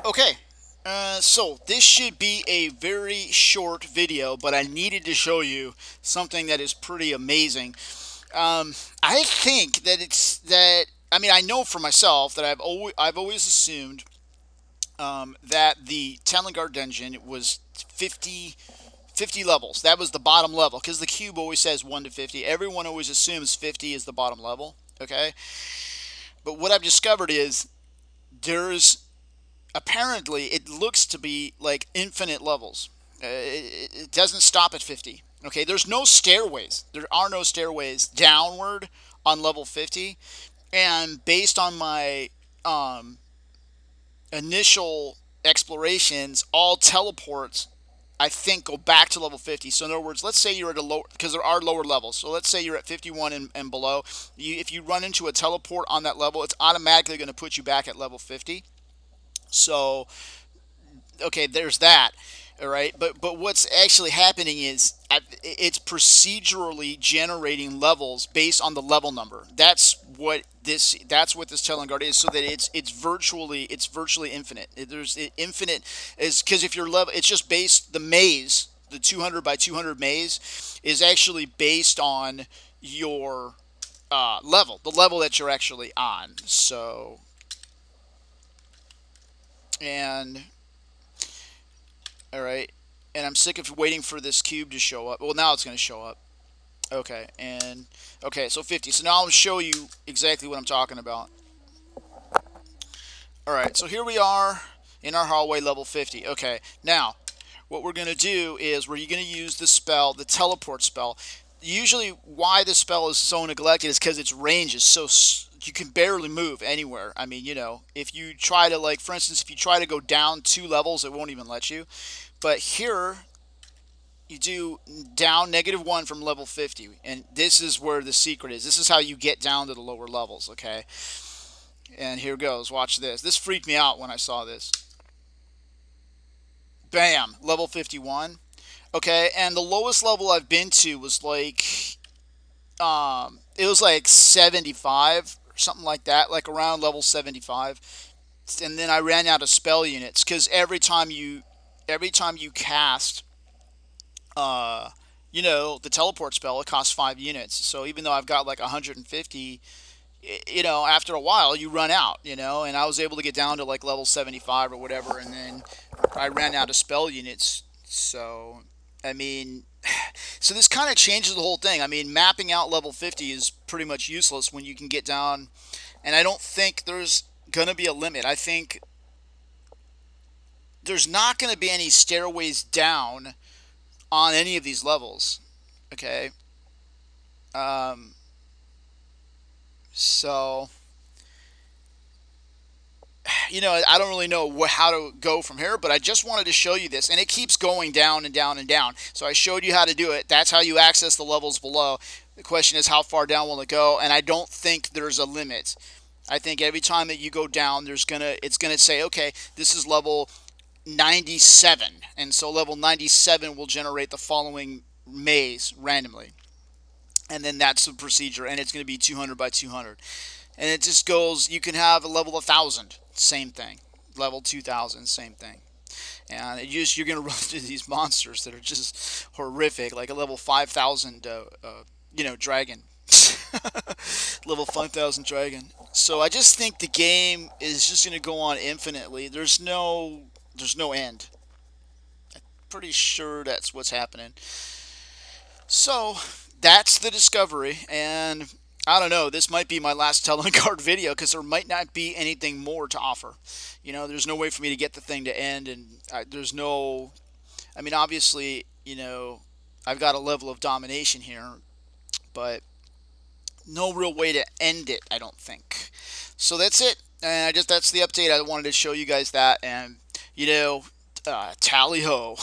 Okay, so this should be a very short video, but I needed to show you something that is pretty amazing. I think that I mean, I know for myself that I've always assumed that the Telengard dungeon was 50 levels. That was the bottom level because the cube always says 1 to 50. Everyone always assumes 50 is the bottom level. Okay, but what I've discovered is there's apparently it looks to be like infinite levels. It doesn't stop at 50. Okay, there's no stairways. There are no stairways downward on level 50. And based on my um, initial explorations, all teleports I think go back to level 50. So in other words, let's say you're at a lower, because there are lower levels. So let's say you're at 51 and below. If you run into a teleport on that level, it's automatically going to put you back at level 50. So okay, there's that. All right, but what's actually happening is it's procedurally generating levels based on the level number. That's what this Telengard is, so that it's virtually infinite. There's infinite is because if you're level, it's just based the maze, the 200 by 200 maze is actually based on your level, the level that you're actually on. So and all right. And I'm sick of waiting for this cube to show up. Well, now it's going to show up. Okay. And okay, so 50. So now I'll show you exactly what I'm talking about. All right. So here we are in our hallway level 50. Okay. Now, what we're going to do is we're going to use the spell, the teleport spell. Usually why the spell is so neglected is because its range is so you can barely move anywhere. I mean, if you try to, like, for instance, if you try to go down 2 levels, it won't even let you. But here you do down -1 from level 50, and this is where the secret is. This is how you get down to the lower levels. Okay, and here goes. Watch this. This freaked me out when I saw this. Bam, level 51. Okay, and the lowest level I've been to was like it was like 75 or something like that, like around level 75. And then I ran out of spell units because every time you cast uh, the teleport spell, it costs 5 units. So even though I've got like 150, after a while you run out, and I was able to get down to like level 75 or whatever, and then I ran out of spell units. So, I mean, so this kind of changes the whole thing. I mean, mapping out level 50 is pretty much useless when you can get down, and I don't think there's going to be a limit. I think there's not going to be any stairways down on any of these levels. Okay. Um, so, I don't really know how to go from here, but I just wanted to show you this. And it keeps going down and down and down. So I showed you how to do it. That's how you access the levels below. The question is, how far down will it go? And I don't think there's a limit. I think every time that you go down, it's gonna say, okay, this is level 97, and so level 97 will generate the following maze randomly, and then that's the procedure, and it's going to be 200 by 200, and it just goes. You can have a level 1000, same thing. Level 2000, same thing. And you're going to run into these monsters that are just horrific, like a level 5000, dragon. Level 5000 dragon. So I just think the game is just going to go on infinitely. There's no end. Pretty sure that's what's happening. So that's the discovery, and I don't know. This might be my last Telengard video because there might not be anything more to offer. There's no way for me to get the thing to end, and there's no. I mean, obviously, I've got a level of domination here, but no real way to end it. I don't think. So that's it. And that's the update. I wanted to show you guys that, and tally ho.